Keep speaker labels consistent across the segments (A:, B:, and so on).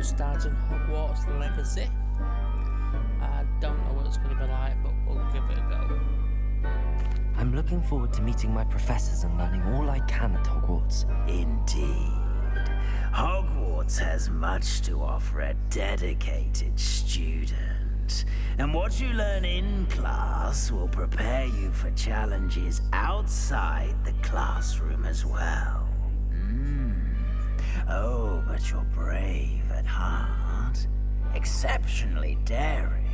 A: starting Hogwarts Legacy. I don't know what it's going to be like, but we'll give it a go.
B: I'm looking forward to meeting my professors and learning all I can at Hogwarts.
C: Indeed. Hogwarts has much to offer a dedicated student. And what you learn in class will prepare you for challenges outside the classroom as well. Oh, but you're brave at heart, exceptionally daring,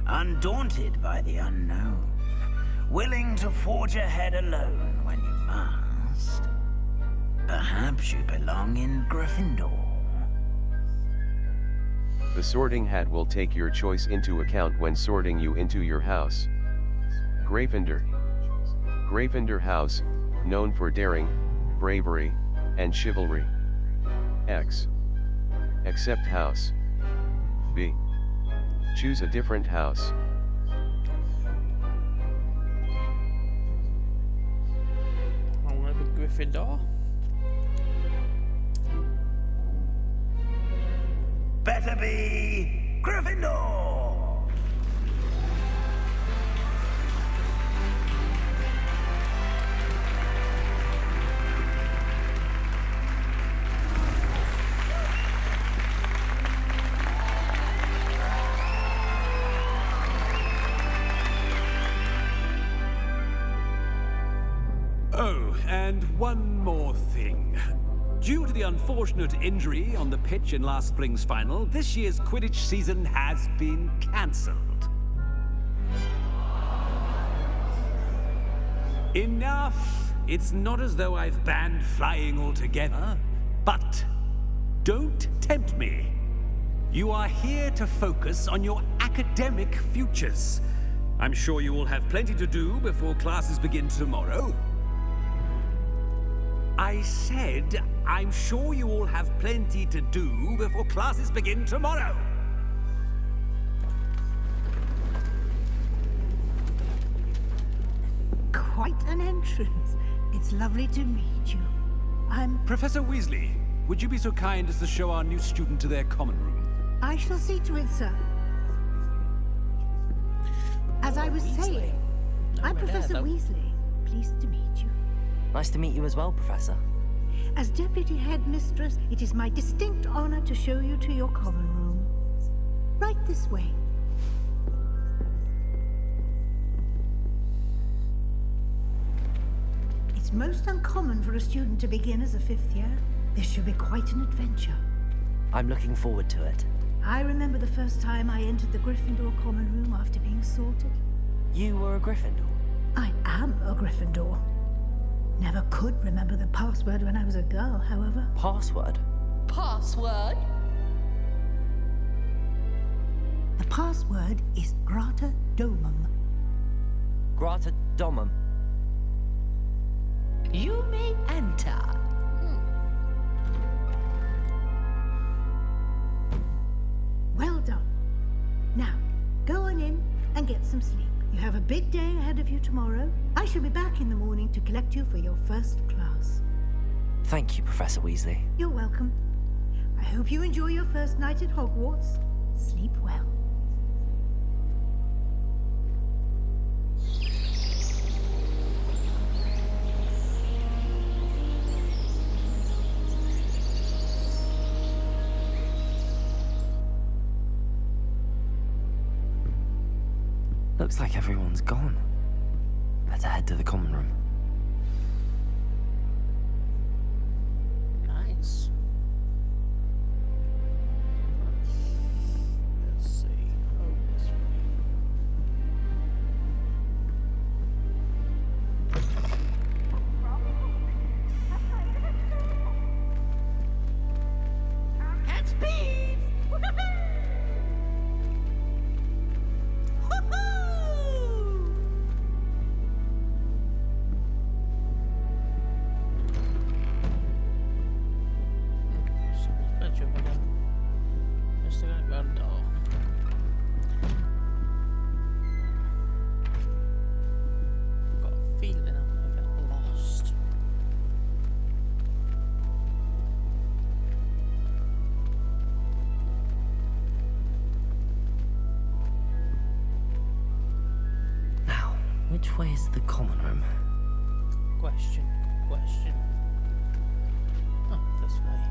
C: undaunted by the unknown, willing to forge ahead alone when you must. Perhaps you belong in Gryffindor.
D: The sorting hat will take your choice into account when sorting you into your house. Gryffindor. Gryffindor House, known for daring, bravery, and chivalry. X. Accept house. B. Choose a different house.
A: I'm going to be Gryffindor.
C: Better be Gryffindor!
E: Oh, and one more thing. Due to the unfortunate injury on the pitch in last spring's final, this year's Quidditch season has been cancelled. Enough! It's not as though I've banned flying altogether, but don't tempt me. You are here to focus on your academic futures. I'm sure you will have plenty to do before classes begin tomorrow. I said, I'm sure you all have plenty to do before classes begin tomorrow.
F: Quite an entrance. It's lovely to meet you. I'm...
E: Professor Weasley, would you be so kind as to show our new student to their common room?
F: I shall see to it, sir. As I was saying, I'm Professor Weasley. Pleased to meet you.
B: Nice to meet you as well, Professor.
F: As Deputy Headmistress, it is my distinct honor to show you to your common room. Right this way. It's most uncommon for a student to begin as a fifth year. This should be quite an adventure.
B: I'm looking forward to it.
F: I remember the first time I entered the Gryffindor common room after being sorted.
B: You were a Gryffindor?
F: I am a Gryffindor. Never could remember the password when I was a girl, however.
B: Password?
G: Password?
F: The password is Grata Domum.
B: Grata Domum.
G: You may enter.
F: Well done. Now, go on in and get some sleep. You have a big day ahead of you tomorrow. I shall be back in the morning to collect you for your first class.
B: Thank you, Professor Weasley.
F: You're welcome. I hope you enjoy your first night at Hogwarts. Sleep well.
B: Looks like everyone's gone. Better head to the common room.
A: Nice. Let's see. Oh, this
G: At speed!
B: Which way is the common room?
A: Question. Oh, this way.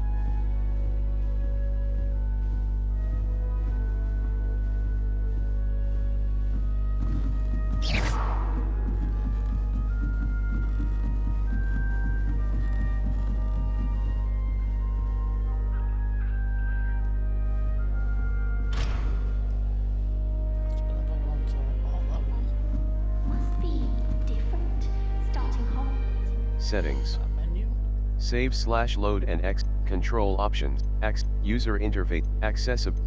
H: Must be different. Starting Hogwarts.
D: Settings.
A: Menu.
D: Save/load and X. Control options. X. User interface.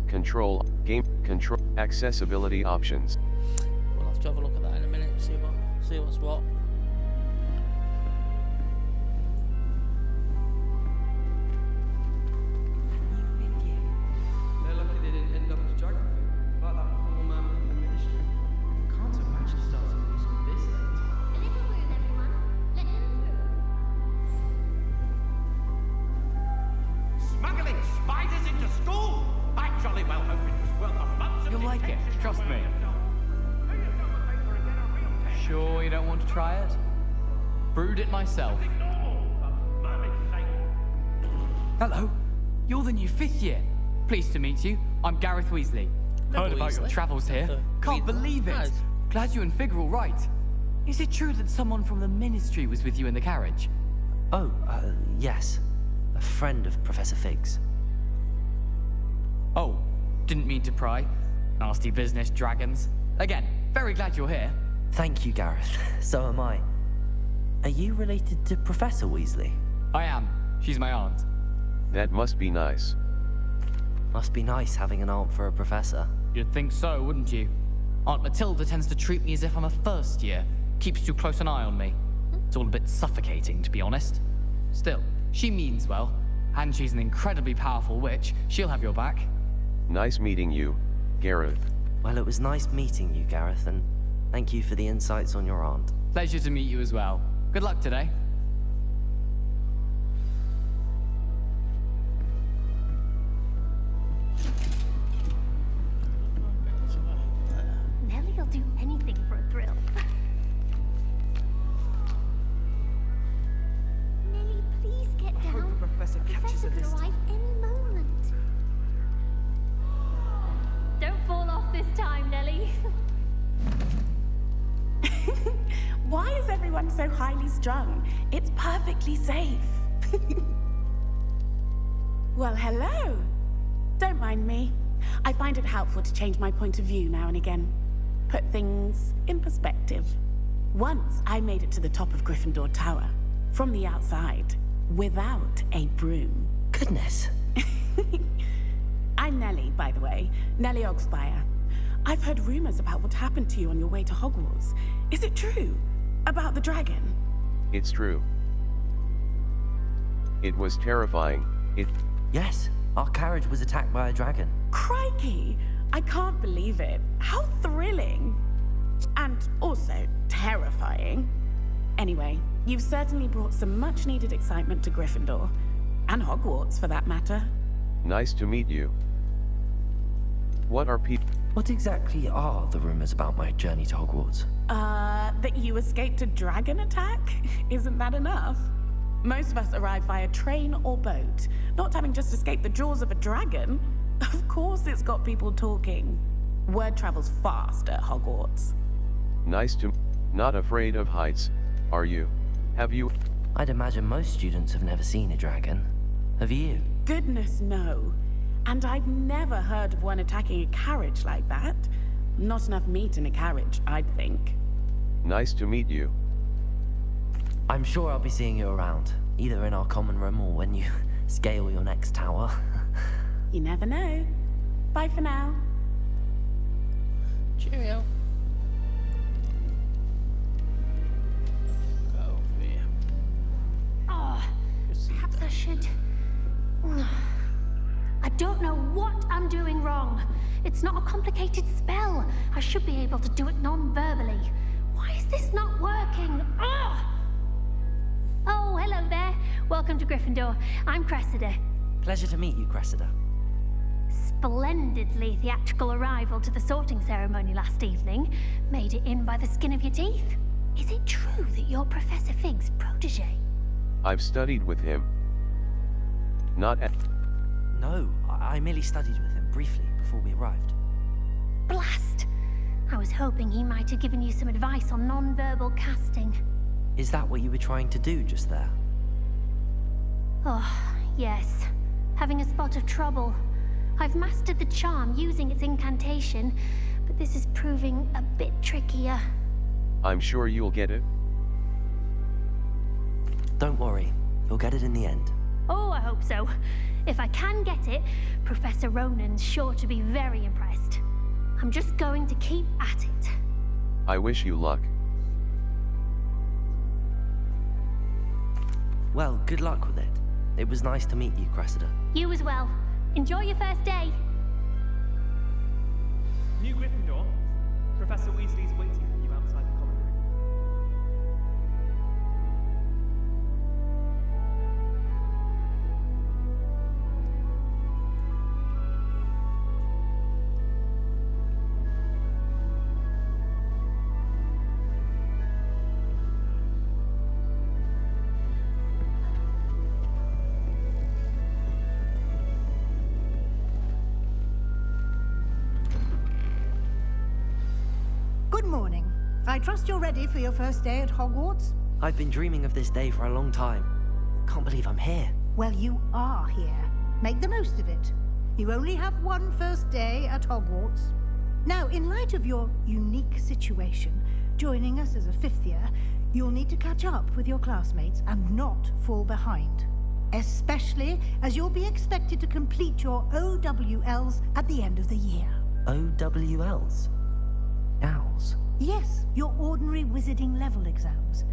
D: Control. Game. Control. Accessibility options.
A: We'll have to have a look at that in a minute. See what's what.
I: They're lucky they didn't end up as dragon food, like that poor man from the ministry. Can't imagine starting new school this late.
H: A little room, everyone. Let them through.
J: Smuggling spiders into school? I jolly well hope it was worth a month's of
K: You'll like it,
J: detention.
K: trust me. Sure you don't want to try it? Brewed it myself. Hello, you're the new 5th year. Pleased to meet you. I'm Gareth Weasley. Heard about your
A: Weasley?
K: travels here. Can't believe it. Glad you and Fig are all right. Is it true that someone from the Ministry was with you in the carriage?
B: Oh, yes. A friend of Professor Fig's.
K: Oh, didn't mean to pry. Nasty business, dragons. Again, very glad you're here.
B: Thank you, Gareth. So am I. Are you related to Professor Weasley?
K: I am. She's my aunt.
D: That must be nice.
B: Must be nice having an aunt for a professor.
K: You'd think so, wouldn't you? Aunt Matilda tends to treat me as if I'm a first year. Keeps too close an eye on me. It's all a bit suffocating, to be honest. Still, she means well, and she's an incredibly powerful witch. She'll have your back.
D: Nice meeting you, Gareth.
B: Well, it was nice meeting you, Gareth, and thank you for the insights on your aunt.
K: Pleasure to meet you as well. Good luck today.
H: Nelly'll do anything for a thrill. Nelly, please get down.
I: Hope the professor catches
H: Professor
I: her
H: could
I: this time.
H: arrive any moment. Don't fall off this time, Nelly.
L: Why is everyone so highly strung? It's perfectly safe. Well, hello. Don't mind me. I find it helpful to change my point of view now and again. Put things in perspective. Once I made it to the top of Gryffindor Tower, from the outside, without a broom.
B: Goodness.
L: I'm Nelly, by the way. Nelly Ogspire. I've heard rumors about what happened to you on your way to Hogwarts. Is it true? About the dragon?
D: It's true. It was terrifying.
B: Yes, our carriage was attacked by a dragon.
L: Crikey! I can't believe it. How thrilling! And also terrifying. Anyway, you've certainly brought some much-needed excitement to Gryffindor. And Hogwarts, for that matter.
D: Nice to meet you. What are people?
B: What exactly are the rumors about my journey to Hogwarts?
L: That you escaped a dragon attack? Isn't that enough? Most of us arrive via train or boat, not having just escaped the jaws of a dragon. Of course it's got people talking. Word travels fast at Hogwarts.
D: Nice to... Not afraid of heights, are you? Have you...
B: I'd imagine most students have never seen a dragon. Have you?
L: Goodness, no. And I've never heard of one attacking a carriage like that. Not enough meat in a carriage, I'd think.
D: Nice to meet you.
B: I'm sure I'll be seeing you around, either in our common room or when you scale your next tower.
L: You never know. Bye for now.
A: Cheerio. Go over here.
H: Oh,
A: Good see you
H: perhaps I
A: there.
H: should. I don't know what I'm doing wrong. It's not a complicated spell. I should be able to do it non-verbally. Why is this not working? Ugh! Oh, hello there. Welcome to Gryffindor. I'm Cressida.
B: Pleasure to meet you, Cressida.
H: Splendidly theatrical arrival to the sorting ceremony last evening. Made it in by the skin of your teeth. is it true that you're Professor Fig's protege?
D: I've studied with him. Not at...
B: No, I merely studied with him briefly before we arrived.
H: Blast! I was hoping he might have given you some advice on non-verbal casting.
B: Is that what you were trying to do just there?
H: Oh, yes. Having a spot of trouble. I've mastered the charm using its incantation, but this is proving a bit trickier.
D: I'm sure you'll get it.
B: Don't worry, you'll get it in the end.
H: Oh, I hope so. If I can get it, Professor Ronan's sure to be very impressed. I'm just going to keep at it.
D: I wish you luck.
B: Well, good luck with it. It was nice to meet you, Cressida.
H: You as well. Enjoy your first day.
I: New Gryffindor. Professor Weasley's waiting for you outside the common room.
F: Good morning. I trust you're ready for your first day at Hogwarts?
B: I've been dreaming of this day for a long time. Can't believe I'm here.
F: Well, you are here. Make the most of it. You only have one first day at Hogwarts. Now, in light of your unique situation, joining us as a fifth year, you'll need to catch up with your classmates and not fall behind. Especially as you'll be expected to complete your OWLs at the end of the year.
B: OWLs? Owls?
F: Yes, your ordinary wizarding level exams.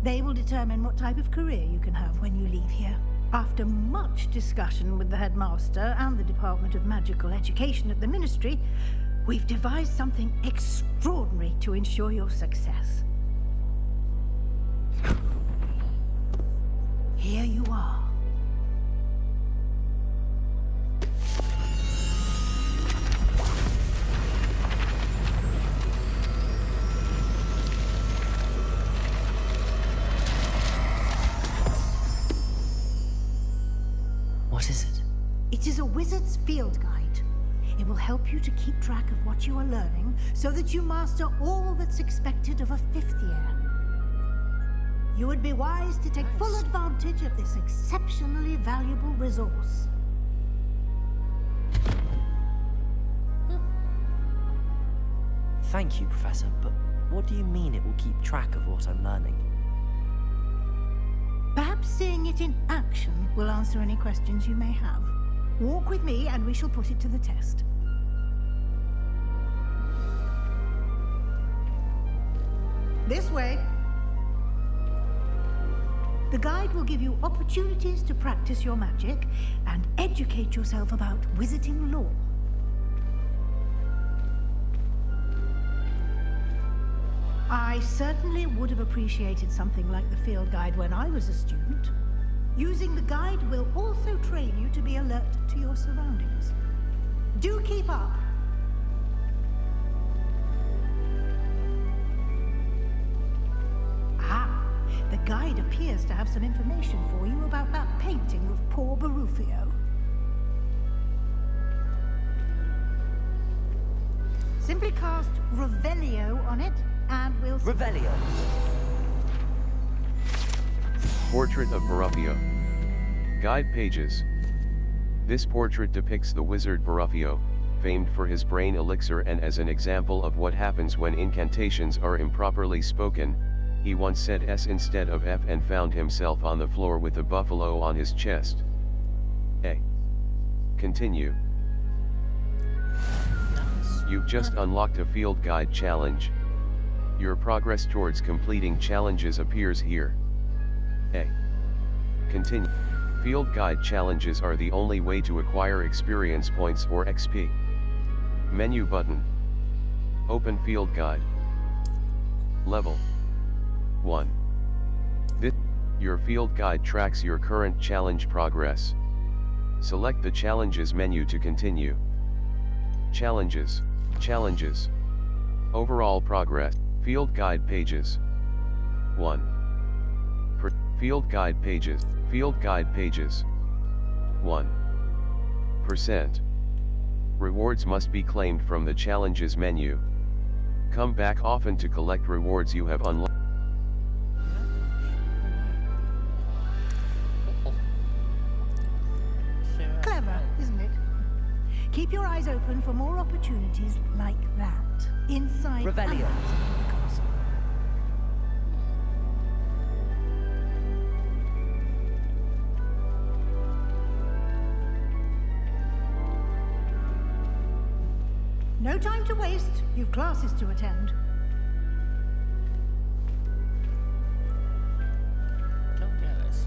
F: They will determine what type of career you can have when you leave here. After much discussion with the headmaster and the Department of Magical Education at the Ministry, we've devised something extraordinary to ensure your success. Here you are.
B: What is it?
F: It is a wizard's field guide. It will help you to keep track of what you are learning so that you master all that's expected of a fifth year. You would be wise to take full advantage of this exceptionally valuable resource.
B: Thank you, Professor, but what do you mean it will keep track of what I'm learning?
F: Perhaps seeing it in action will answer any questions you may have. Walk with me and we shall put it to the test. This way. The guide will give you opportunities to practice your magic and educate yourself about wizarding lore. I certainly would have appreciated something like the field guide when I was a student. Using the guide will also train you to be alert to your surroundings. Do keep up. Ah, the guide appears to have some information for you about that painting of poor Barufio. Simply cast Revelio on it, and we'll...
B: Revelio!
D: Portrait of Barufio. Guide pages. This portrait depicts the wizard Barufio, famed for his brain elixir, and as an example of what happens when incantations are improperly spoken, he once said S instead of F and found himself on the floor with a buffalo on his chest. A. Continue. You've just unlocked a field guide challenge. Your progress towards completing challenges appears here. A. Continue. Field guide challenges are the only way to acquire experience points or XP. Menu button. Open field guide. Level 1. Your field guide tracks your current challenge progress. Select the challenges menu to continue. Challenges. Overall progress. Field guide pages. 1. Field guide pages. Field guide pages. 1%. Rewards must be claimed from the challenges menu. Come back often to collect rewards you have unlocked.
F: Clever, isn't it? Keep your eyes open for more opportunities like that inside and
B: Revelio.
F: outside of the castle. No time to waste. You've classes to attend.
A: Don't get this.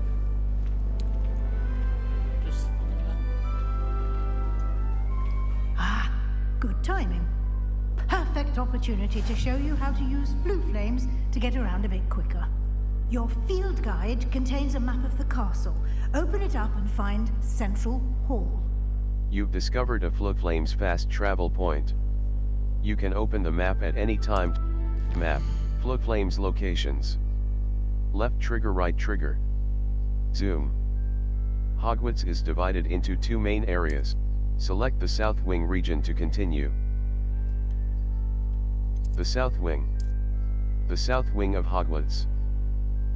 A: Just
F: Ah, good timing. Perfect opportunity to show you how to use flue flames to get around a bit quicker. Your field guide contains a map of the castle. Open it up and find Central Hall.
D: You've discovered a Flames fast travel point. You can open the map at any time. Map, Flames locations. Left trigger, right trigger. Zoom. Hogwarts is divided into 2 main areas. Select the South Wing region to continue. The South Wing. The South Wing of Hogwarts.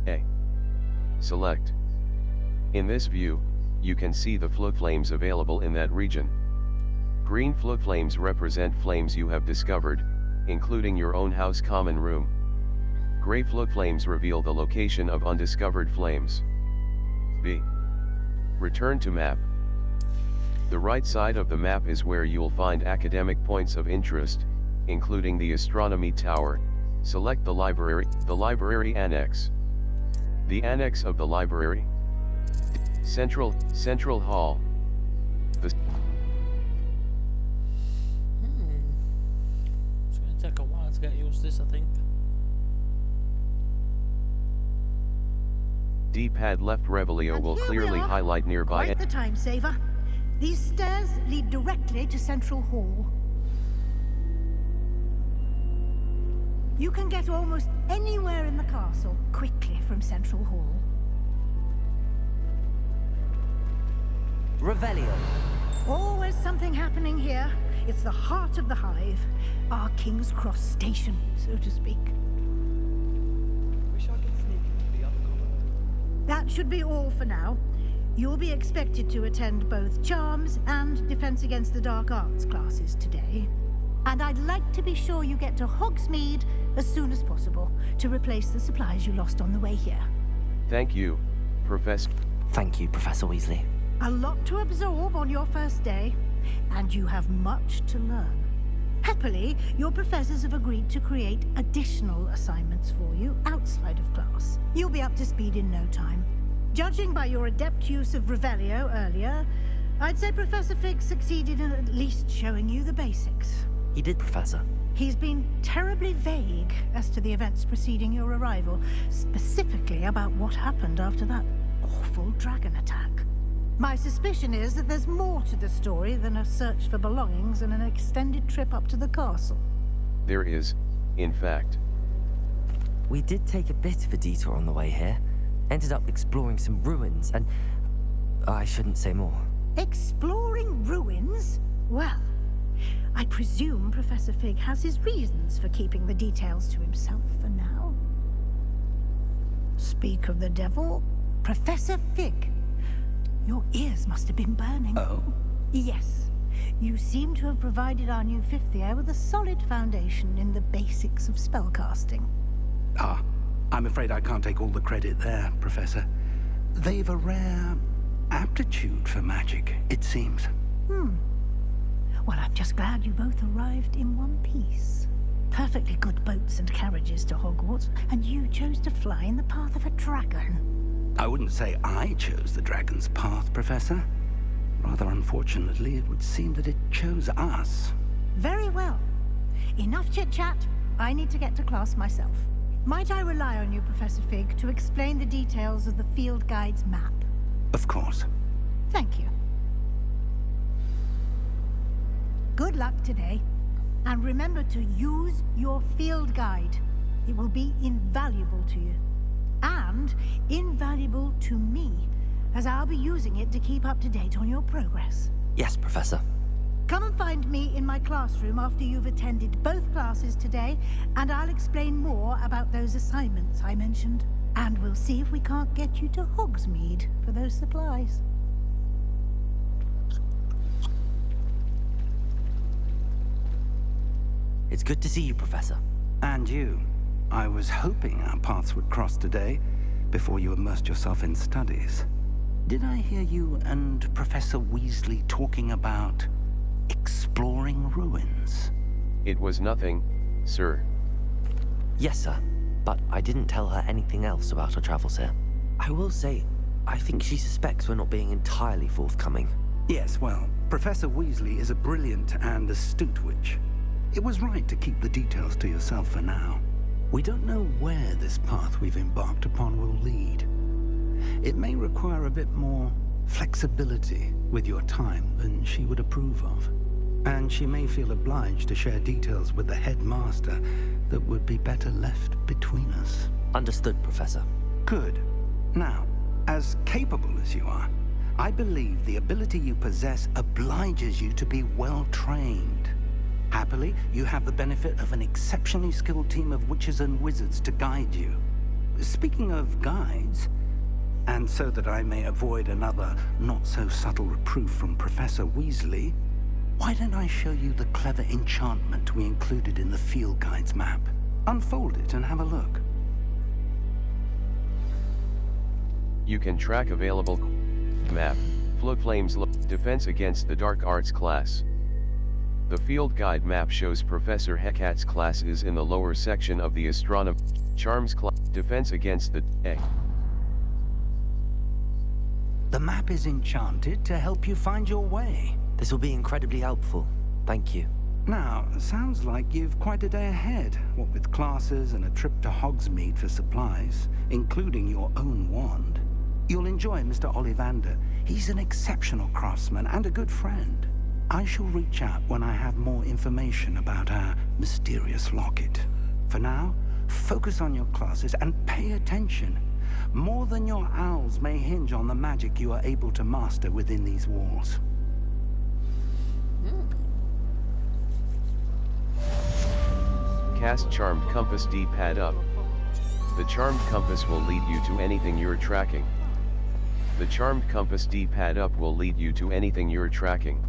D: A. Select. In this view, you can see the flames available in that region. Green flames represent flames you have discovered, including your own house common room. Gray flames reveal the location of undiscovered flames. B. Return to map. The right side of the map is where you'll find academic points of interest, including the astronomy tower. Select the library annex. The annex of the library. Central Hall. The
A: It's going to take a while to get used to this, I think.
D: D-pad left Revelio
F: And
D: will
F: here we
D: clearly
F: are.
D: highlight nearby.
F: Quite the time saver. These stairs lead directly to Central Hall. You can get almost anywhere in the castle quickly from Central Hall.
B: Revelio.
F: Always something happening here. It's the heart of the hive. Our King's Cross station, so to speak.
I: Wish I could sneak into the other common.
F: That should be all for now. You'll be expected to attend both Charms and Defense Against the Dark Arts classes today. And I'd like to be sure you get to Hogsmeade as soon as possible to replace the supplies you lost on the way here.
D: Thank you, Professor.
B: Thank you, Professor Weasley.
F: A lot to absorb on your first day, and you have much to learn. Happily, your professors have agreed to create additional assignments for you outside of class. You'll be up to speed in no time. Judging by your adept use of Revelio earlier, I'd say Professor Fig succeeded in at least showing you the basics.
B: He did, Professor.
F: He's been terribly vague as to the events preceding your arrival, specifically about what happened after that awful dragon attack. My suspicion is that there's more to the story than a search for belongings and an extended trip up to the castle.
D: There is, in fact.
B: We did take a bit of a detour on the way here. Ended up exploring some ruins and... I shouldn't say more.
F: Exploring ruins? Well, I presume Professor Fig has his reasons for keeping the details to himself for now. Speak of the devil, Professor Fig. Your ears must have been burning.
C: Oh?
F: Yes. You seem to have provided our new fifth year with a solid foundation in the basics of spellcasting.
M: Ah, I'm afraid I can't take all the credit there, Professor. They've a rare aptitude for magic, it seems.
F: Well, I'm just glad you both arrived in one piece. Perfectly good boats and carriages to Hogwarts, and you chose to fly in the path of a dragon.
M: I wouldn't say I chose the dragon's path, Professor. Rather unfortunately, it would seem that it chose us.
F: Very well. Enough chit-chat. I need to get to class myself. Might I rely on you, Professor Fig, to explain the details of the field guide's map?
M: Of course.
F: Thank you. Good luck today. And remember to use your field guide. It will be invaluable to you. and invaluable to me, as I'll be using it to keep up to date on your progress.
B: Yes, Professor.
F: Come and find me in my classroom after you've attended both classes today, and I'll explain more about those assignments I mentioned. And we'll see if we can't get you to Hogsmeade for those supplies.
B: It's good to see you, Professor.
M: And you. I was hoping our paths would cross today, before you immersed yourself in studies. Did I hear you and Professor Weasley talking about exploring ruins?
D: It was nothing, sir.
B: Yes, sir. But I didn't tell her anything else about our travels here. I will say, I think she suspects we're not being entirely forthcoming.
M: Yes, well, Professor Weasley is a brilliant and astute witch. It was right to keep the details to yourself for now. We don't know where this path we've embarked upon will lead. It may require a bit more flexibility with your time than she would approve of. And she may feel obliged to share details with the headmaster that would be better left between us.
B: Understood, Professor.
M: Good. Now, as capable as you are, I believe the ability you possess obliges you to be well trained. Happily, you have the benefit of an exceptionally skilled team of witches and wizards to guide you. Speaking of guides, and so that I may avoid another not-so-subtle reproof from Professor Weasley, why don't I show you the clever enchantment we included in the field guide's map? Unfold it and have a look.
D: You can track available map, float flames, defense against the dark arts class. The field guide map shows Professor Hecat's class is in the lower section of the astronomy charms class, defense against the
M: The map is enchanted to help you find your way.
B: This will be incredibly helpful. Thank you.
M: Now, sounds like you've quite a day ahead, what with classes and a trip to Hogsmeade for supplies, including your own wand. You'll enjoy Mr. Ollivander. He's an exceptional craftsman and a good friend. I shall reach out when I have more information about our mysterious locket. For now, focus on your classes and pay attention. More than your owls may hinge on the magic you are able to master within these walls.
D: Cast Charmed Compass D-pad up. The Charmed Compass will lead you to anything you're tracking. The Charmed Compass D-pad up will lead you to anything you're tracking.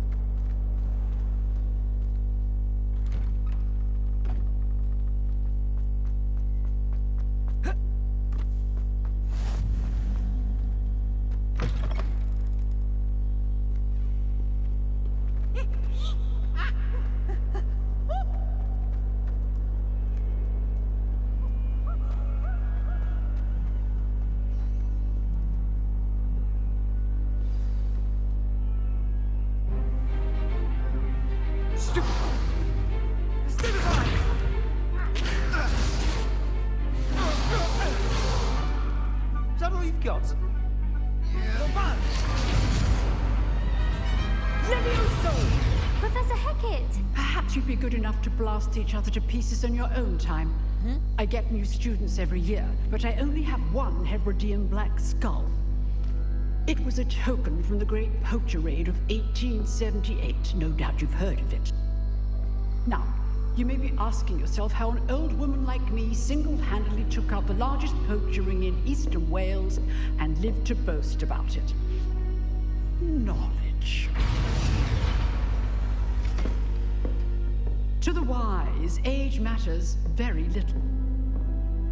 I: Is that all you've got?
H: Levioso! Professor Hecat!
N: Perhaps you'd be good enough to blast each other to pieces in your own time. I get new students every year, but I only have one Hebridean black skull. It was a token from the Great Poacher Raid of 1878. No doubt you've heard of it. Now, you may be asking yourself how an old woman like me single-handedly took out the largest poacher ring in eastern Wales and lived to boast about it. Knowledge. To the wise, age matters very little.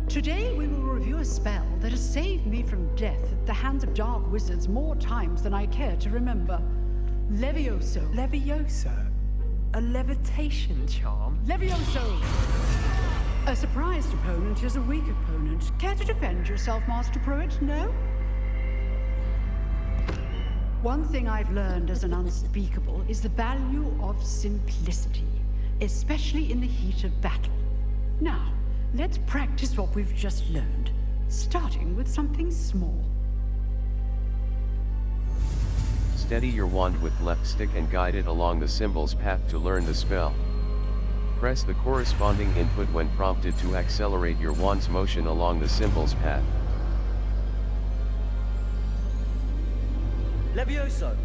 N: Today we will review a spell that has saved me from death at the hands of dark wizards more times than I care to remember. Levioso.
O: Levioso? A levitation charm?
N: Levioso! A surprised opponent is a weak opponent. Care to defend yourself, Master Pruitt? No? One thing I've learned as an unspeakable is the value of simplicity, especially in the heat of battle. Now, let's practice what we've just learned, starting with something small.
D: Steady your wand with left stick and guide it along the symbol's path to learn the spell. Press the corresponding input when prompted to accelerate your wand's motion along the symbol's path.
B: Levioso!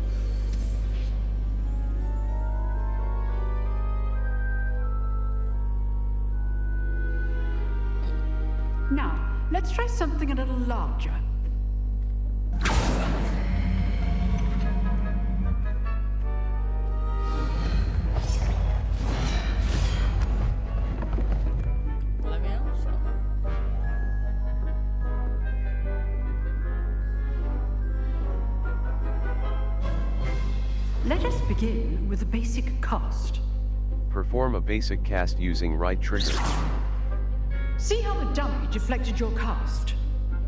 N: Now, let's try something a little larger. Let us begin with a basic cast.
D: Perform a basic cast using right trigger.
N: See how the dummy deflected your cast?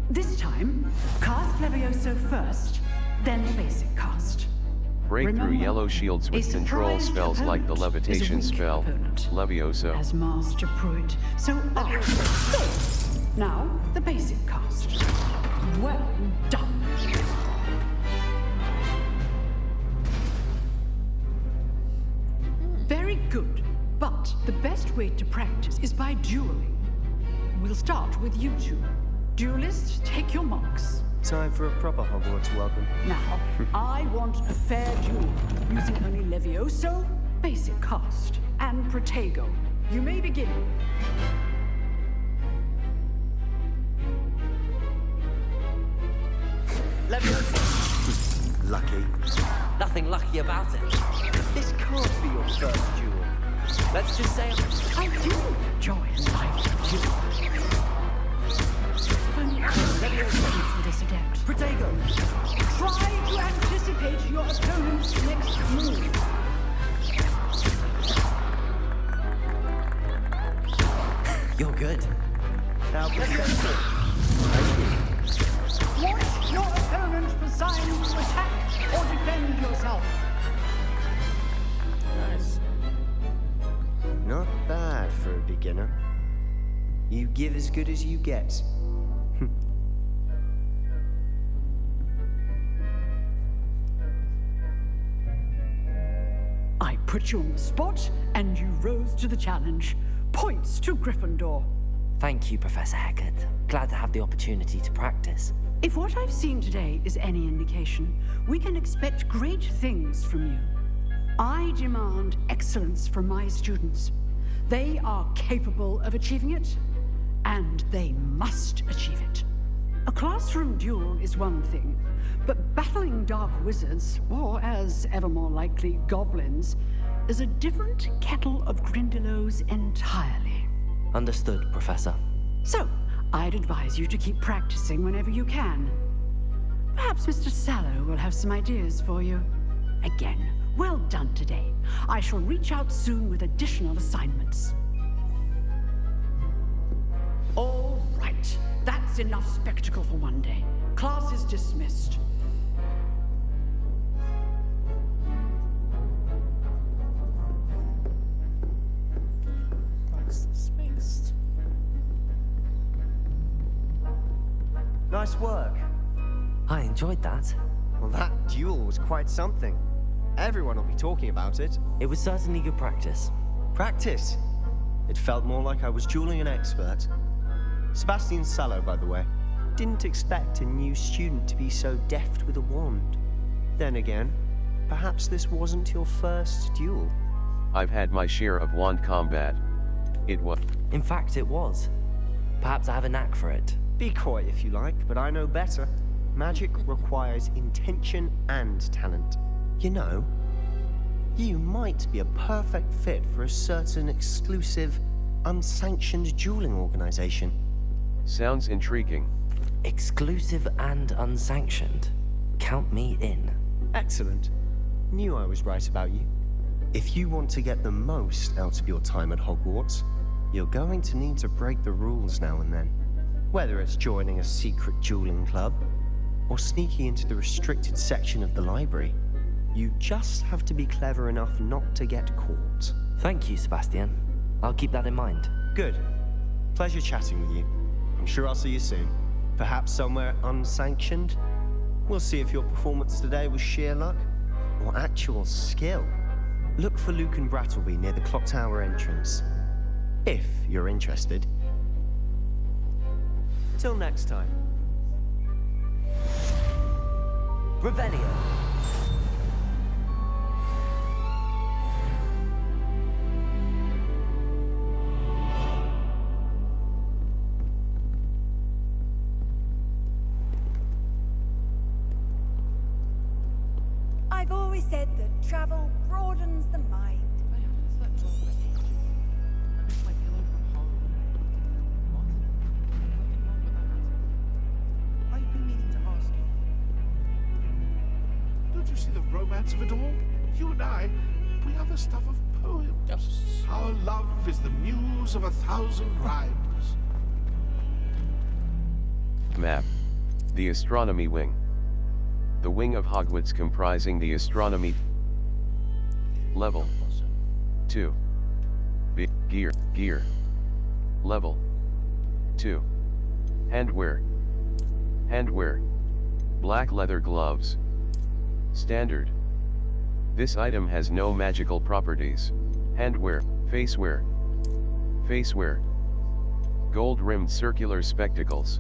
N: This time, cast Levioso first, then the basic cast.
D: Break through
N: Remember,
D: yellow shields
N: a
D: with control
N: surprised
D: spells like the
N: opponent is a
D: levitation
N: weak
D: spell,
N: opponent.
D: Levioso.
N: As Master Pruitt, so now, the basic cast. Well done. Very good, but the best way to practice is by dueling. We'll start with you two. Duelists, take your marks.
P: Time for a proper Hogwarts welcome.
N: Now, I want a fair duel, using only Levioso, basic cast, and Protego. You may begin.
B: Levioso!
P: Lucky.
B: Nothing lucky about it.
P: This can't be your first duel.
B: Let's just say
N: I do enjoy life duel. For this adept.
B: Protego!
N: Try to anticipate your opponent's next move.
B: You're good.
P: Now,
B: Levioso!
N: Want your opponent for signs to attack or defend yourself.
A: Nice.
P: not bad for a beginner. You give as good as you get.
N: I put you on the spot, and you rose to the challenge. Points to Gryffindor.
B: Thank you, Professor Hecat. Glad to have the opportunity to practice.
N: If what I've seen today is any indication, we can expect great things from you. I demand excellence from my students. They are capable of achieving it, and they must achieve it. A classroom duel is one thing, but battling dark wizards, or as ever more likely, goblins, is a different kettle of Grindylows entirely.
B: Understood, Professor.
N: So, I'd advise you to keep practicing whenever you can. Perhaps Mr. Sallow will have some ideas for you. Again, well done today. I shall reach out soon with additional assignments. All right, that's enough spectacle for one day. Class is dismissed.
A: Dismissed.
P: Nice work.
B: I enjoyed that.
P: Well, that duel was quite something. Everyone will be talking about it.
B: It was certainly good practice.
P: Practice? It felt more like I was dueling an expert. Sebastian Sallow, by the way. Didn't expect a new student to be so deft with a wand. Then again, perhaps this wasn't your first duel.
D: I've had my share of wand combat. It was.
B: In fact, it was. Perhaps I have a knack for it.
P: Be coy if you like, but I know better. Magic requires intention and talent. You know, you might be a perfect fit for a certain exclusive, unsanctioned dueling organization.
D: Sounds intriguing.
B: Exclusive and unsanctioned. Count me in.
P: Excellent. Knew I was right about you. If you want to get the most out of your time at Hogwarts, you're going to need to break the rules now and then. Whether it's joining a secret dueling club, or sneaking into the restricted section of the library, you just have to be clever enough not to get caught.
B: Thank you, Sebastian. I'll keep that in mind.
P: Good. Pleasure chatting with you. I'm sure I'll see you soon. Perhaps somewhere unsanctioned? We'll see if your performance today was sheer luck, or actual skill. Look for Luke and Brattleby near the Clock Tower entrance. If you're interested. Till next time.
B: Revelio.
Q: Travel broadens the mind.
I: I haven't slept well for ages. I miss my pillow from home. What? Nothing wrong with that. I've been meaning to ask you.
R: Don't you see the romance of it all? You and I, we are the stuff of poems. Our love is the muse of 1,000 rhymes.
D: Map. The Astronomy Wing. The wing of Hogwarts comprising the Astronomy Level 2. Gear. Level 2. Handwear. Black leather gloves. Standard. This item has no magical properties. Handwear. Facewear. Gold-rimmed circular spectacles.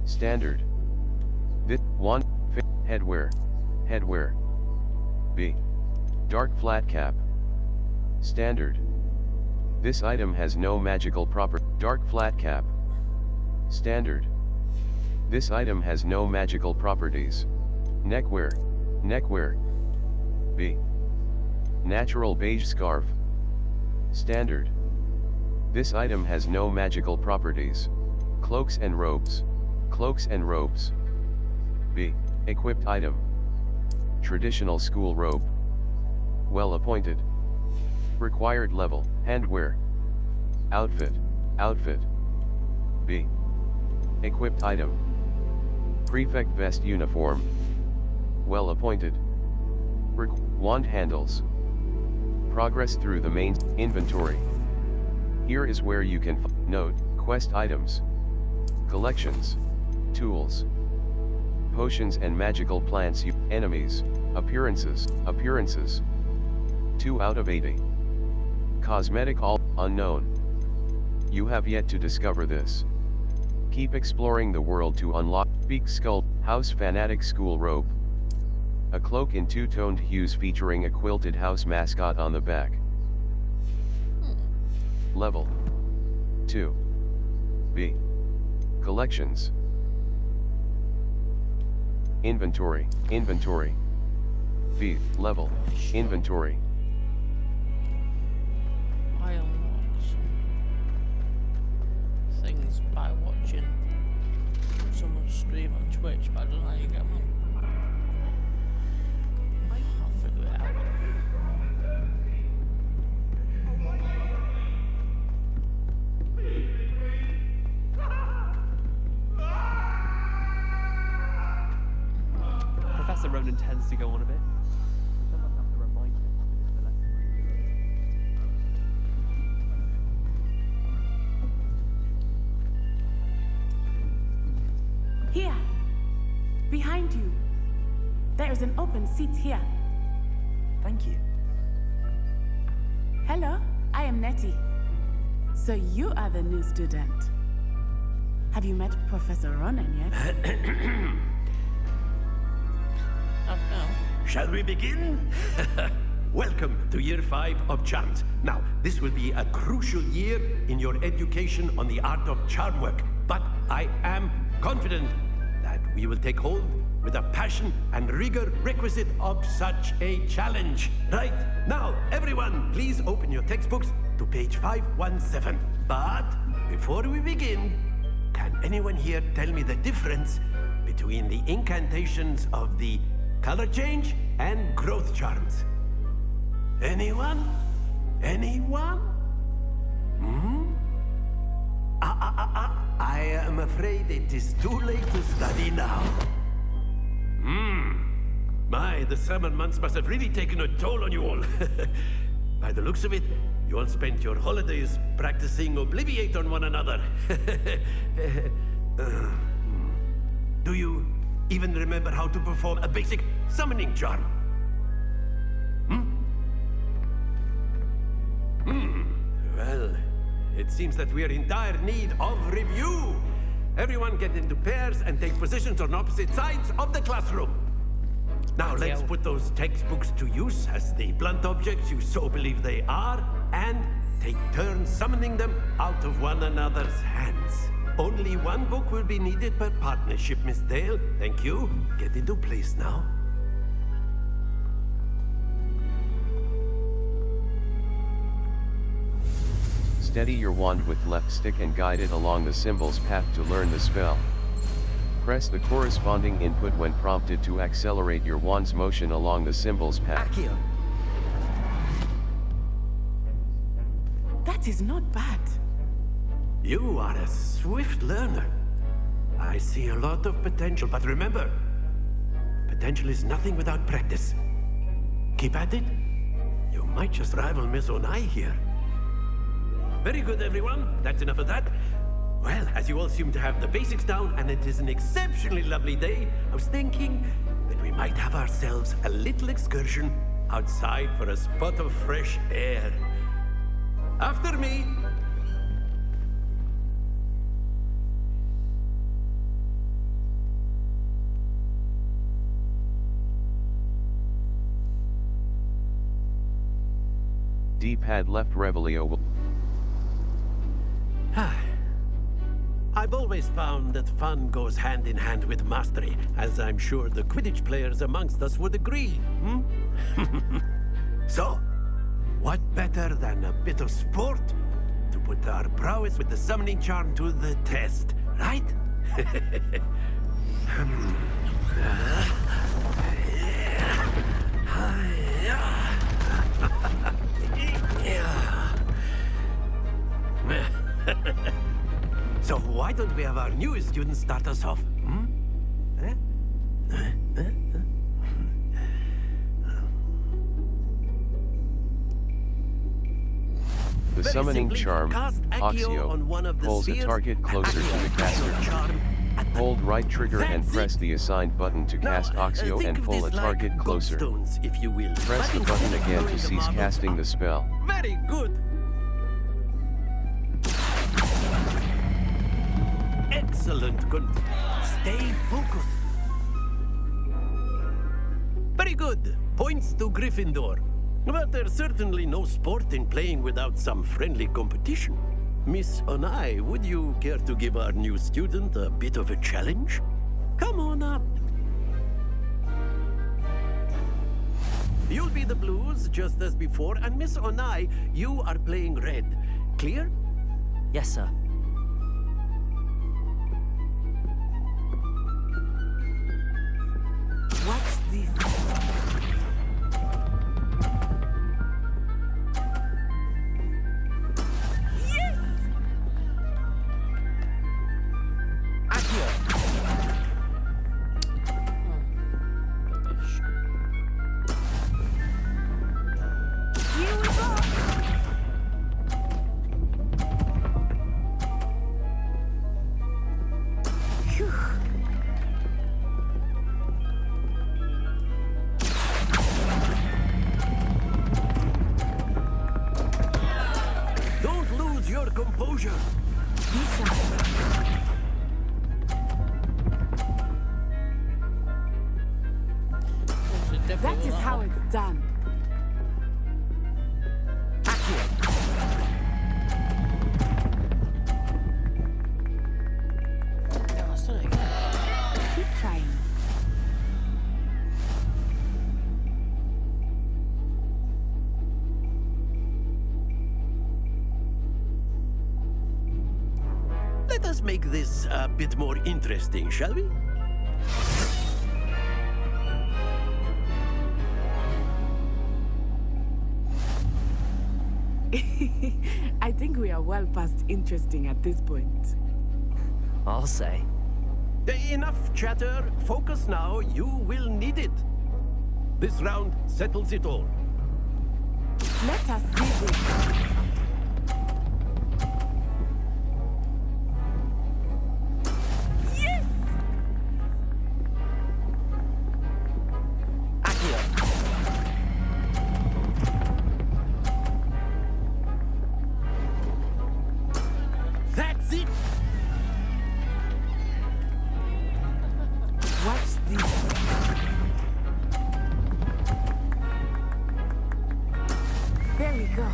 D: Standard. This one. Headwear. B. Dark flat cap. Standard. This item has no magical property. Dark flat cap. Standard. This item has no magical properties. Neckwear. B. Natural beige scarf. Standard. This item has no magical properties. Cloaks and robes. B. Equipped item. Traditional school robe. Well appointed. Required level. Handwear. Outfit. B. Equipped item. Prefect vest uniform. Well appointed. Wand handles. Progress through the main inventory. Here is where you can note quest items. Collections. Tools. Potions and magical plants. Enemies. Appearances. 2 out of 80. Cosmetic all unknown. You have yet to discover this. Keep exploring the world to unlock Beak Skull House Fanatic School Robe. A cloak in 2-toned hues featuring a quilted house mascot on the back. Level 2. B. Collections. Inventory. B. Level. Inventory.
A: I unlocked some things by watching someone stream on Twitch, but I don't know how you get them. I'll figure it out.
I: Professor Ronan tends to go on a bit. I feel like I have to remind him to finish the lesson.
L: Here. Behind you. There is an open seat here.
B: Thank you.
L: Hello, I am Nettie. So you are the new student. Have you met Professor Ronan yet?
S: Shall we begin? Welcome to Year 5 of Charms. Now, this will be a crucial year in your education on the art of charm work, but I am confident that we will take hold with the passion and rigor requisite of such a challenge. Right, now, everyone, please open your textbooks to page 517. But before we begin, can anyone here tell me the difference between the incantations of the color change and growth charms? Anyone? I am afraid it is too late to study now. My, the summer months must have really taken a toll on you all. By the looks of it, you all spent your holidays practicing Obliviate on one another. Do you even remember how to perform a basic summoning charm? Well, it seems that we are in dire need of review. Everyone get into pairs and take positions on opposite sides of the classroom. Now let's put those textbooks to use as the blunt objects you so believe they are, and take turns summoning them out of one another's hands. Only one book will be needed per partnership, Miss Dale. Thank you. Get into place now.
D: Steady your wand with left stick and guide it along the symbol's path to learn the spell. Press the corresponding input when prompted to accelerate your wand's motion along the symbol's path.
L: Accio. That is not bad.
S: You are a swift learner. I see a lot of potential, but remember, potential is nothing without practice. Keep at it. You might just rival Miss Onai here. Very good, everyone. That's enough of that. Well, as you all seem to have the basics down, and it is an exceptionally lovely day, I was thinking that we might have ourselves a little excursion outside for a spot of fresh air. After me.
D: D-pad left Revelio will...
S: I've always found that fun goes hand in hand with mastery, as I'm sure the Quidditch players amongst us would agree, So, what better than a bit of sport to put our prowess with the summoning charm to the test, right? So why don't we have our newest student start us off?
D: The summoning charm, Accio, pulls a target closer to the caster. Hold right trigger and press the assigned button to cast Accio and pull a target closer.
S: If you will.
D: Press the button again to cease casting the spell.
S: Very good. Excellent. Good. Stay focused. Very good. Points to Gryffindor. But there's certainly no sport in playing without some friendly competition. Miss Onai, would you care to give our new student a bit of a challenge? Come on up. You'll be the blues, just as before, and Miss Onai, you are playing red. Clear?
B: Yes, sir.
L: What's this? Yes! Accio. Here we go. Phew.
S: Don't lose your composure.
L: That is how it's done. Keep trying.
S: Let us make this a bit more interesting, shall we?
L: I think we are well past interesting at this point.
B: I'll say.
S: Enough chatter. Focus now. You will need it. This round settles it all.
L: Let us see this. Yes!
S: That's it.
L: Watch this. There we go.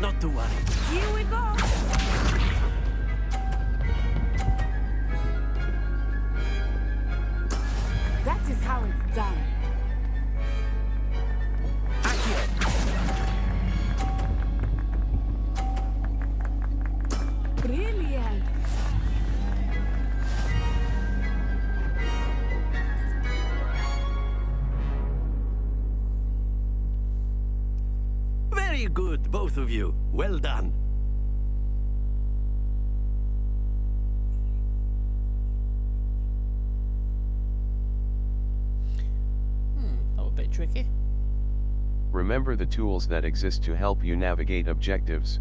S: Not to worry.
L: Here we go. Brilliant.
S: Very good, both of you. Well done.
A: That was a bit tricky.
D: Remember the tools that exist to help you navigate objectives.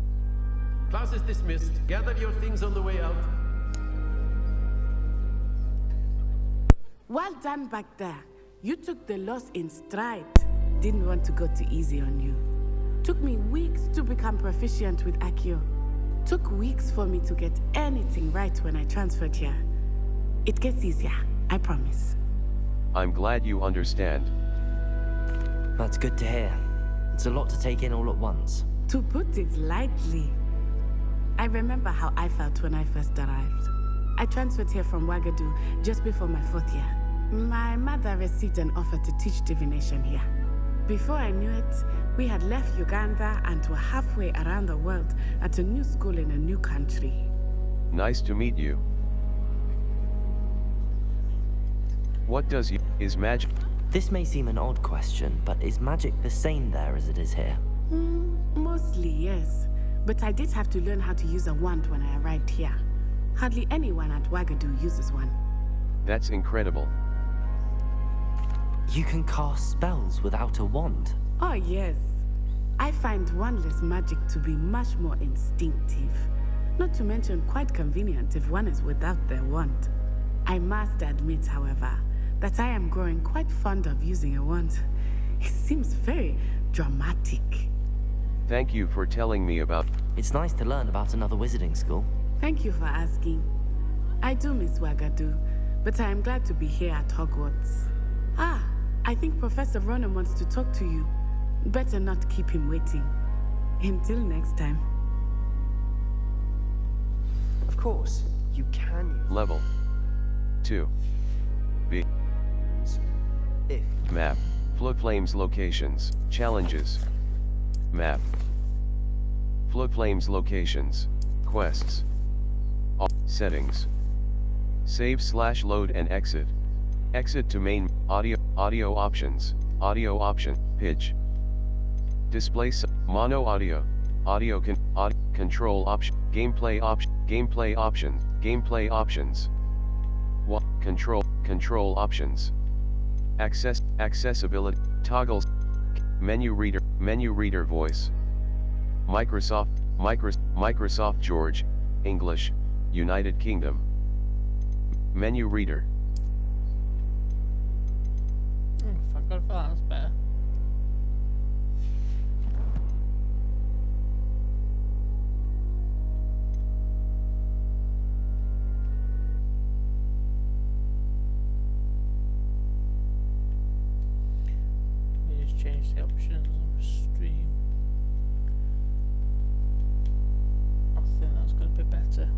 S: Class is dismissed. Gather your things on the way out.
L: Well done back there. You took the loss in stride. Didn't want to go too easy on you. Took me weeks to become proficient with Accio. Took weeks for me to get anything right when I transferred here. It gets easier, I promise.
D: I'm glad you understand.
B: That's good to hear. It's a lot to take in all at once.
L: To put it lightly, I remember how I felt when I first arrived. I transferred here from Wagadu just before my 4th year. My mother received an offer to teach divination here. Before I knew it, we had left Uganda and were halfway around the world at a new school in a new country.
D: Nice to meet you. What is magic?
B: This may seem an odd question, but is magic the same there as it is here?
L: Mostly, yes. But I did have to learn how to use a wand when I arrived here. Hardly anyone at Wagadu uses one.
D: That's incredible.
B: You can cast spells without a wand?
L: Oh, yes. I find wandless magic to be much more instinctive. Not to mention quite convenient if one is without their wand. I must admit, however, that I am growing quite fond of using a wand. It seems very dramatic.
D: Thank you for telling me about...
B: It's nice to learn about another wizarding school.
L: Thank you for asking. I do miss Wagadu, but I am glad to be here at Hogwarts. Ah, I think Professor Ronan wants to talk to you. Better not keep him waiting. Until next time.
P: Of course, you can use
D: Level 2. B.
P: if
D: Map. Floodflames locations. Challenges. Map. Floodflames locations. Quests. Settings. Save/load and exit. Exit to main. Audio options. Audio option. Pitch. Display mono audio. Audio control option. Gameplay option. Gameplay option. Gameplay options. Control options. Accessibility. Toggles. Menu reader voice. Microsoft George, English, United Kingdom. Menu reader.
A: Fuck off, that's better. We just change the options on the stream. I think that's going to be better.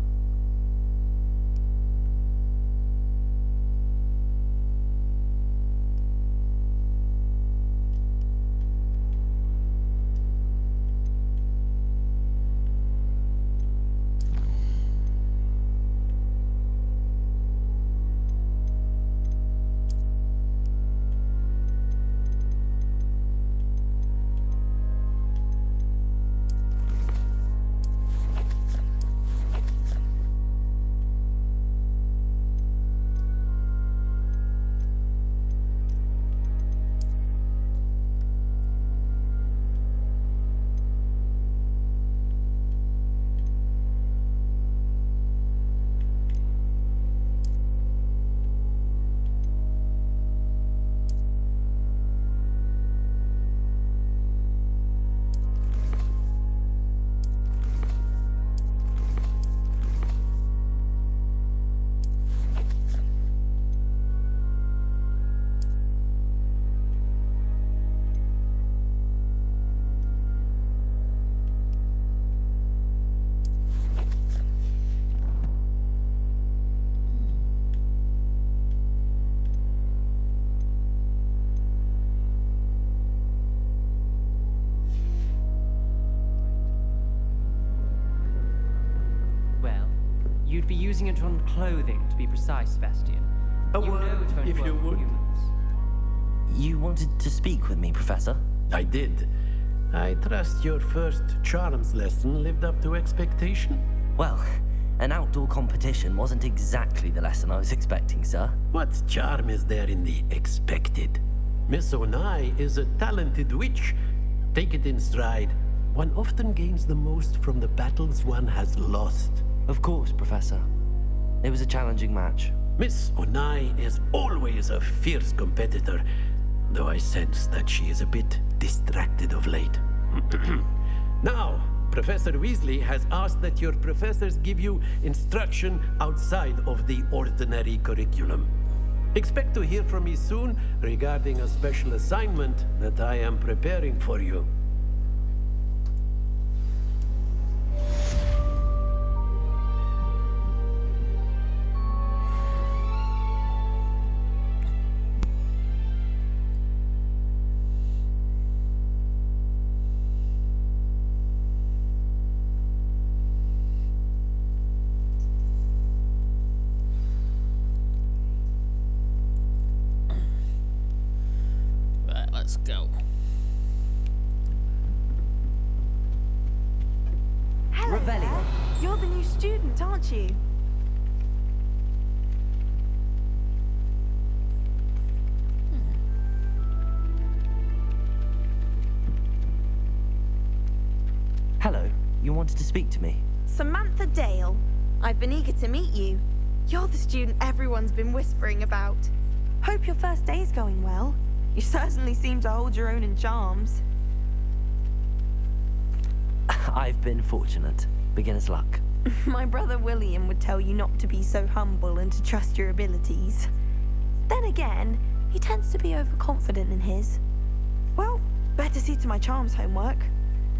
O: You'd be using it on clothing, to be precise, Sebastian.
S: A
O: You
S: word,
O: know it won't
S: if
O: work
S: you
O: on
S: would.
O: humans.
B: You wanted to speak with me, Professor?
S: I did. I trust your first charms lesson lived up to expectation?
B: Well, an outdoor competition wasn't exactly the lesson I was expecting, sir.
S: What charm is there in the expected? Miss Onai is a talented witch. Take it in stride. One often gains the most from the battles one has lost.
B: Of course, Professor. It was a challenging match.
S: Miss Onai is always a fierce competitor, though I sense that she is a bit distracted of late. Now, Professor Weasley has asked that your professors give you instruction outside of the ordinary curriculum. Expect to hear from me soon regarding a special assignment that I am preparing for you.
A: Right, let's go.
Q: Hello
B: Revelio.
Q: there. You're the new student, aren't you?
B: Hello, you wanted to speak to me?
Q: Samantha Dale. I've been eager to meet you. You're the student everyone's been whispering about. Hope your first day's going well. You certainly seem to hold your own in charms.
B: I've been fortunate. Beginner's luck.
Q: My brother William would tell you not to be so humble and to trust your abilities. Then again, he tends to be overconfident in his. Well, better see to my charms homework.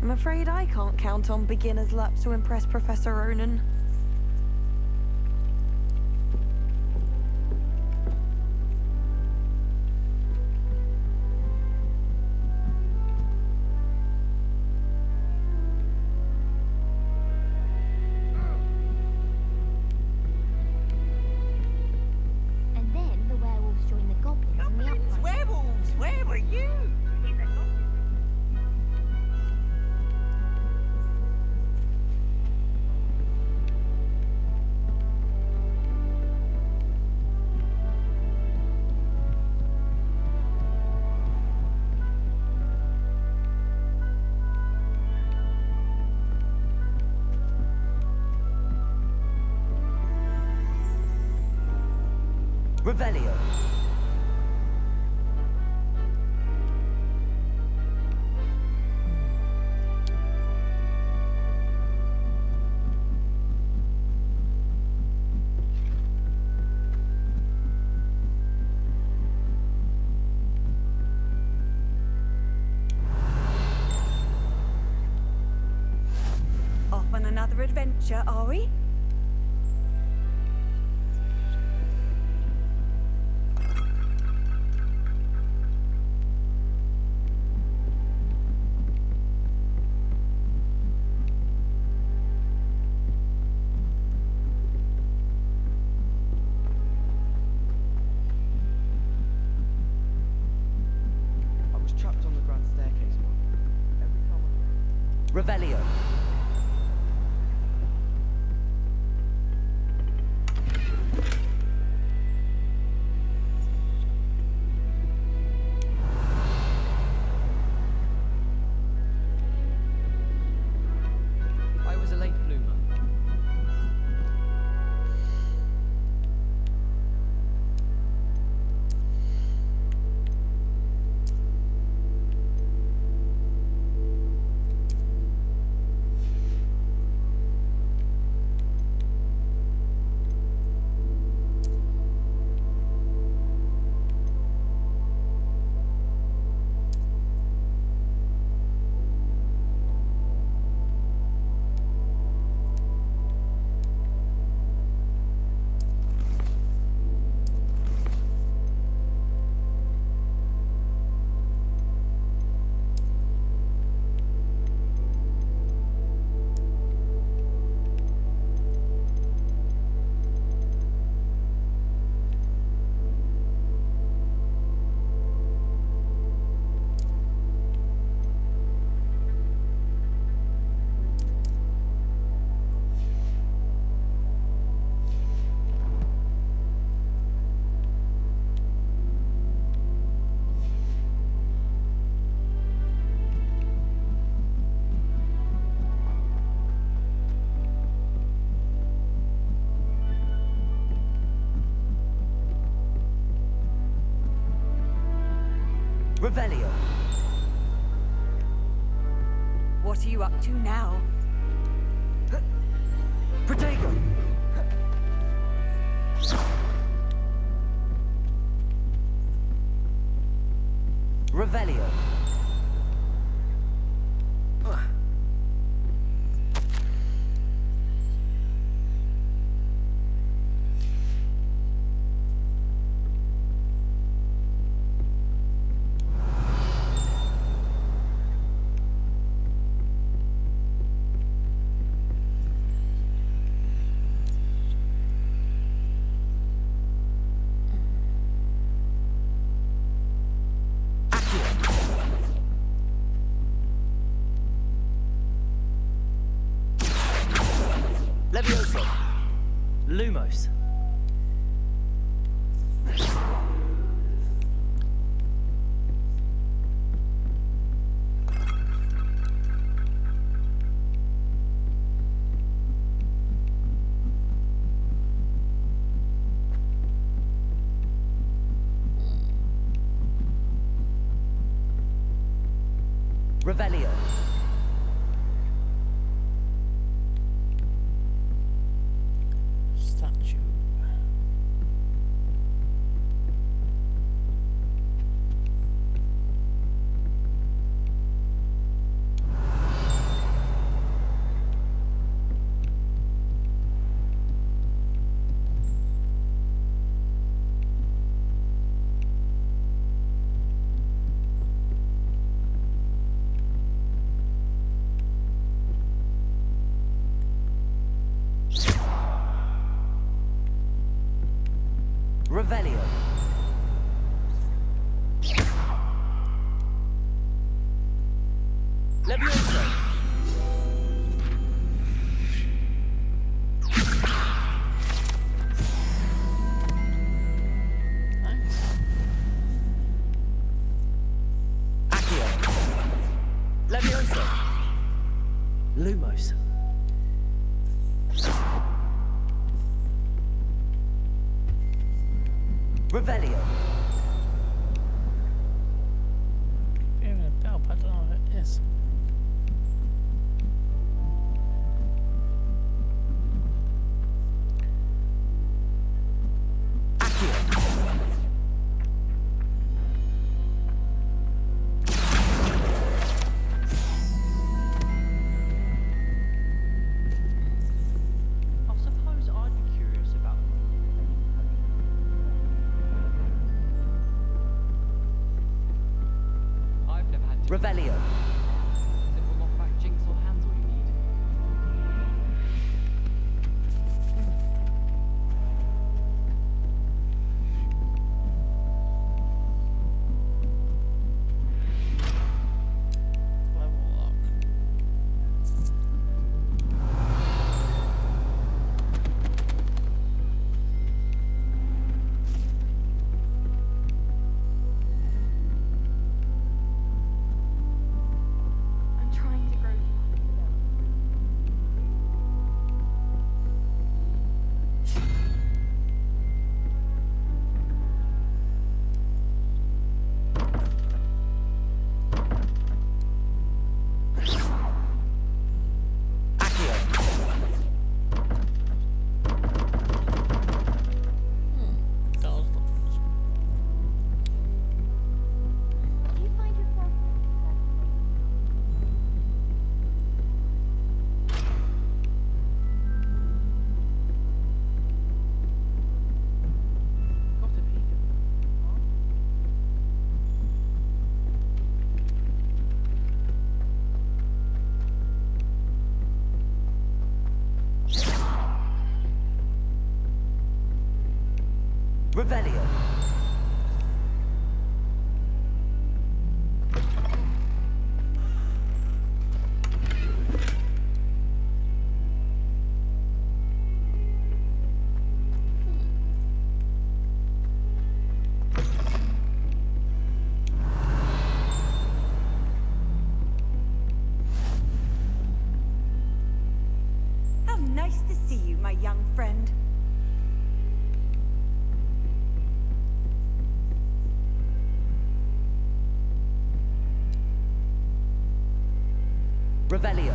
Q: I'm afraid I can't count on beginner's luck to impress Professor Ronan.
H: And then the werewolves join the goblins in the upright.
G: Werewolves, where were you?
B: Revelio.
Q: Off on another adventure, are we?
I: I was trapped on the grand staircase, Mum. Every time
B: Revelio.
O: I was a late bloomer.
B: Revelio.
T: What are you up to now?
B: Protego. Revelio. Levioso. Lumos. Revelio.
A: Statue.
B: Revelio. Levioso. Accio. Levioso. Lumos. Revelio.
A: Even a bell, but I don't know what it is.
O: I suppose I'd be curious about. I've never had to.
B: Revelio.
O: Simple knockback jinx or hands all you need.
A: Level up.
Q: I'm trying to grow
A: Those levels.
Q: Do you find yourself
O: Got a peek at them.
B: Revelio.
T: How nice to see you, my young friend.
B: Revelio.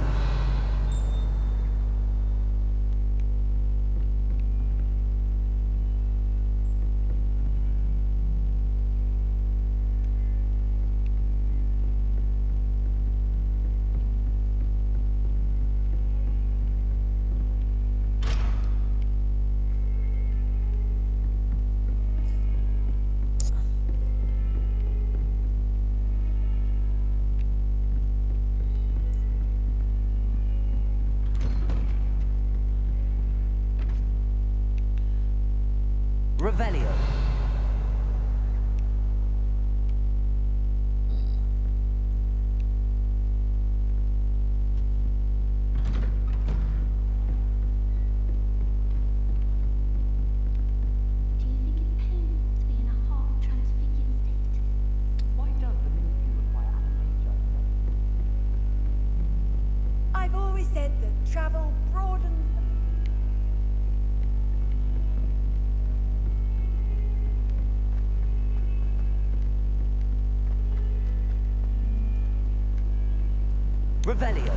B: Revelio.
O: Why does the Ministry require animation?
T: I've always said that travel broadens.
B: Revelio.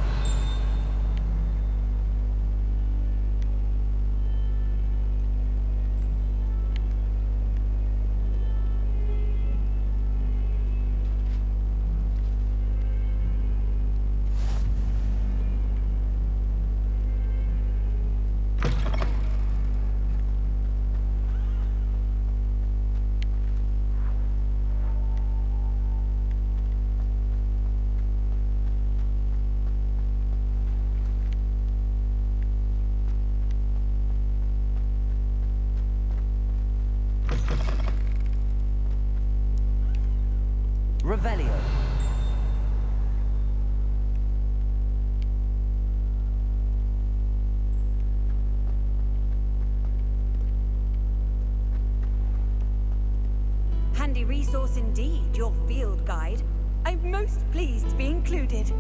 B: Revelio.
T: Handy resource indeed, your field guide. I'm most pleased to be included.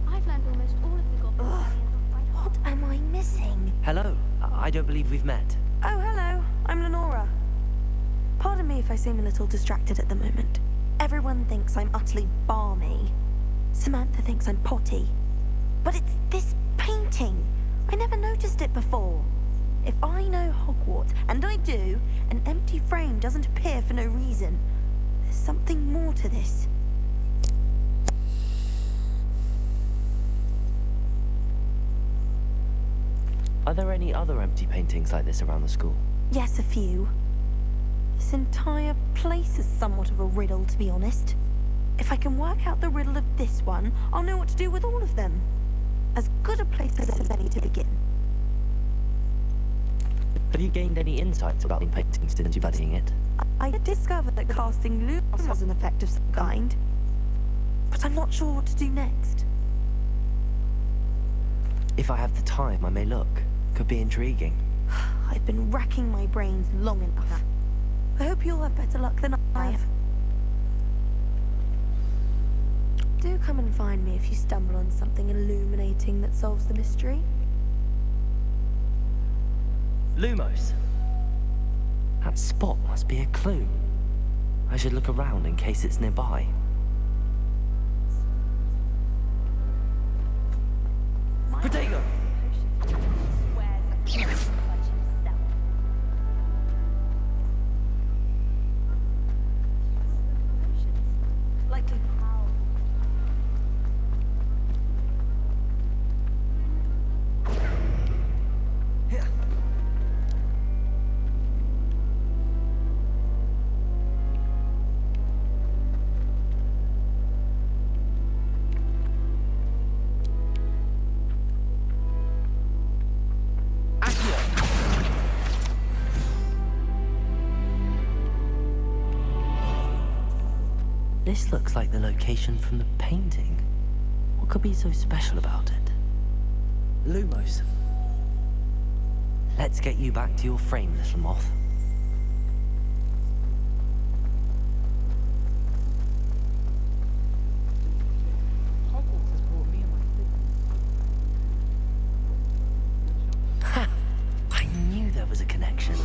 H: I've learned almost all of the goblin variants by heart.
Q: What am I missing?
B: Hello. I don't believe we've met.
Q: Oh, hello. I'm Lenora. Pardon me if I seem a little distracted at the moment. Everyone thinks I'm utterly balmy. Samantha thinks I'm potty. But it's this painting. I never noticed it before. If I know Hogwarts, and I do, an empty frame doesn't appear for no reason. There's something more to this.
B: Are there any other empty paintings like this around the school?
Q: Yes, a few. This entire place is somewhat of a riddle, to be honest. If I can work out the riddle of this one, I'll know what to do with all of them. As good a place as any to begin.
B: Have you gained any insights about the painting since you've been studying it?
Q: I discovered that casting lumos has an effect of some kind. But I'm not sure what to do next.
B: If I have the time, I may look. Could be intriguing.
Q: I've been racking my brains long enough. I hope you'll have better luck than I have. Do come and find me if you stumble on something illuminating that solves the mystery.
B: Lumos. That spot must be a clue. I should look around in case it's nearby. Protego! This looks like the location from the painting. What could be so special about it? Lumos. Let's get you back to your frame, little moth.
O: Hogwarts has brought me and my siblings.
B: Ha! I knew there was a connection.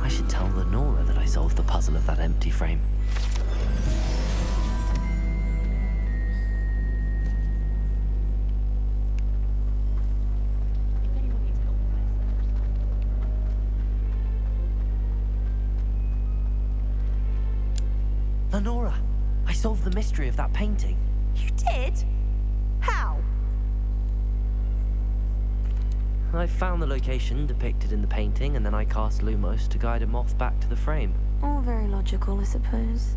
B: I should tell Lenora that I solved the puzzle of that empty frame. Lenora, I solved the mystery of that painting.
Q: You did? How?
B: I found the location depicted in the painting, and then I cast Lumos to guide a moth back to the frame.
Q: All very logical, I suppose.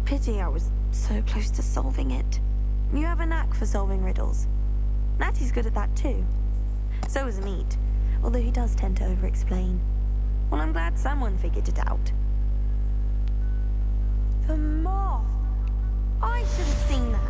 Q: Pity I was so close to solving it. You have a knack for solving riddles. Natty's good at that too. So is Meat, although he does tend to over-explain. Well, I'm glad someone figured it out. The moth! I should have seen that.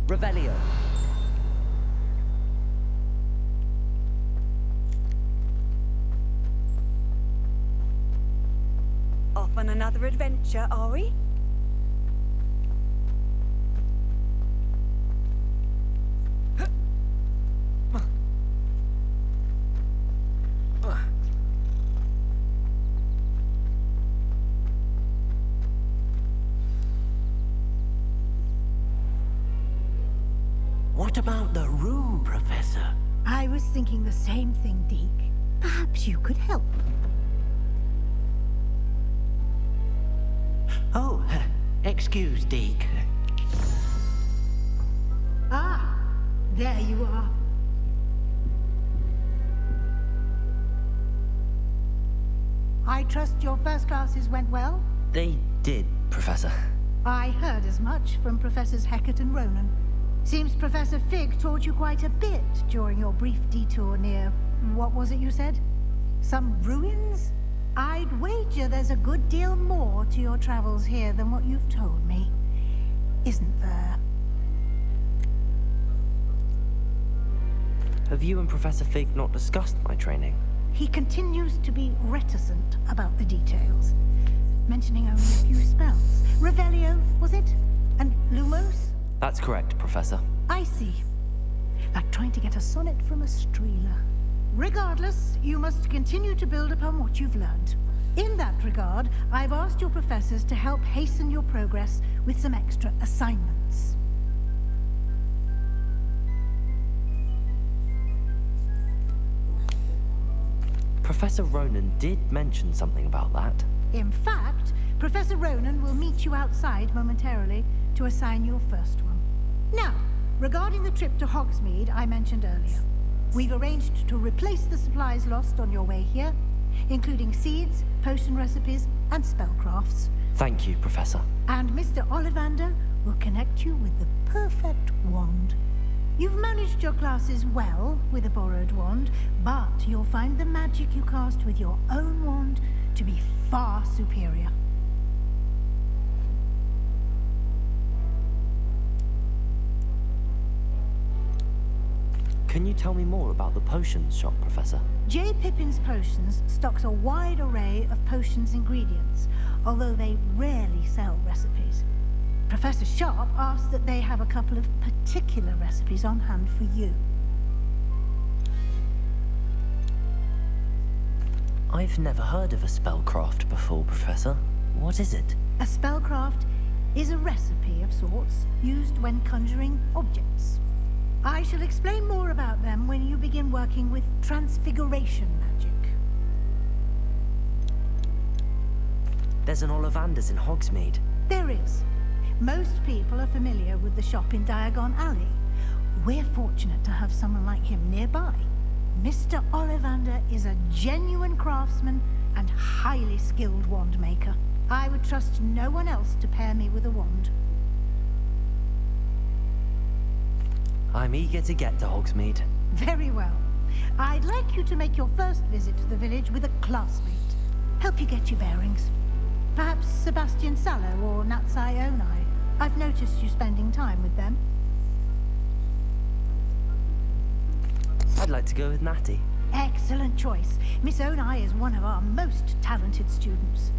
B: Revelio.
T: Off on another adventure, are we?
C: What about the room, Professor?
F: I was thinking the same thing, Deke. Perhaps you could help.
C: Oh, excuse, Deke.
F: Ah, there you are. I trust your first classes went well?
B: They did, Professor.
F: I heard as much from Professors Hecat and Ronan. Seems Professor Fig taught you quite a bit during your brief detour near... what was it you said? Some ruins? I'd wager there's a good deal more to your travels here than what you've told me. Isn't there?
B: Have you and Professor Fig not discussed my training?
F: He continues to be reticent about the details, mentioning only a few spells. Revelio, was it? And Lumos?
B: That's correct, Professor.
F: I see. Like trying to get a sonnet from a streeler. Regardless, you must continue to build upon what you've learned. In that regard, I've asked your professors to help hasten your progress with some extra assignments.
B: Professor Ronan did mention something about that.
F: In fact, Professor Ronan will meet you outside momentarily to assign your first one. Now, regarding the trip to Hogsmeade I mentioned earlier, we've arranged to replace the supplies lost on your way here, including seeds, potion recipes, and spellcrafts.
B: Thank you, Professor.
F: And Mr. Ollivander will connect you with the perfect wand. You've managed your classes well with a borrowed wand, but you'll find the magic you cast with your own wand to be far superior.
B: Can you tell me more about the potions shop, Professor?
F: J. Pippin's Potions stocks a wide array of potions ingredients, although they rarely sell recipes. Professor Sharp asked that they have a couple of particular recipes on hand for you.
B: I've never heard of a spellcraft before, Professor. What is it?
F: A spellcraft is a recipe of sorts used when conjuring objects. I shall explain more about them when you begin working with transfiguration magic.
B: There's an Ollivander's in Hogsmeade.
F: There is. Most people are familiar with the shop in Diagon Alley. We're fortunate to have someone like him nearby. Mr. Ollivander is a genuine craftsman and highly skilled wand maker. I would trust no one else to pair me with a wand.
B: I'm eager to get to Hogsmeade.
F: Very well. I'd like you to make your first visit to the village with a classmate. Help you get your bearings. Perhaps Sebastian Sallow or Natsai Onai. I've noticed you spending time with them.
B: I'd like to go with Natty.
F: Excellent choice. Miss Onai is one of our most talented students.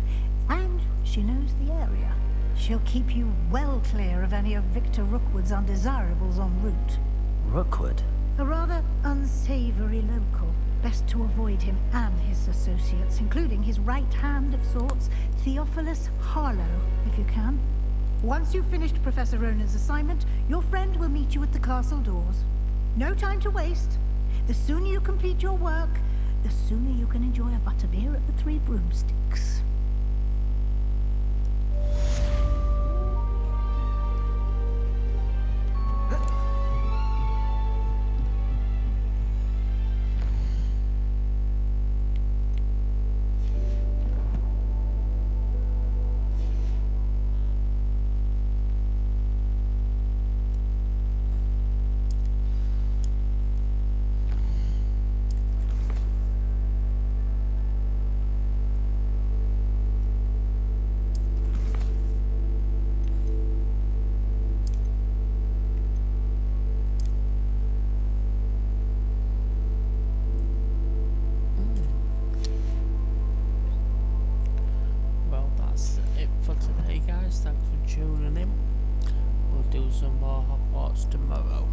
F: And she knows the area. She'll keep you well clear of any of Victor Rookwood's undesirables en route.
B: Rookwood?
F: A rather unsavory local. Best to avoid him and his associates, including his right hand of sorts, Theophilus Harlow, if you can. Once you've finished Professor Ronan's assignment, your friend will meet you at the castle doors. No time to waste. The sooner you complete your work, the sooner you can enjoy a butterbeer at the Three Broomsticks.
A: Thanks for tuning in. We'll do some more Hogwarts tomorrow.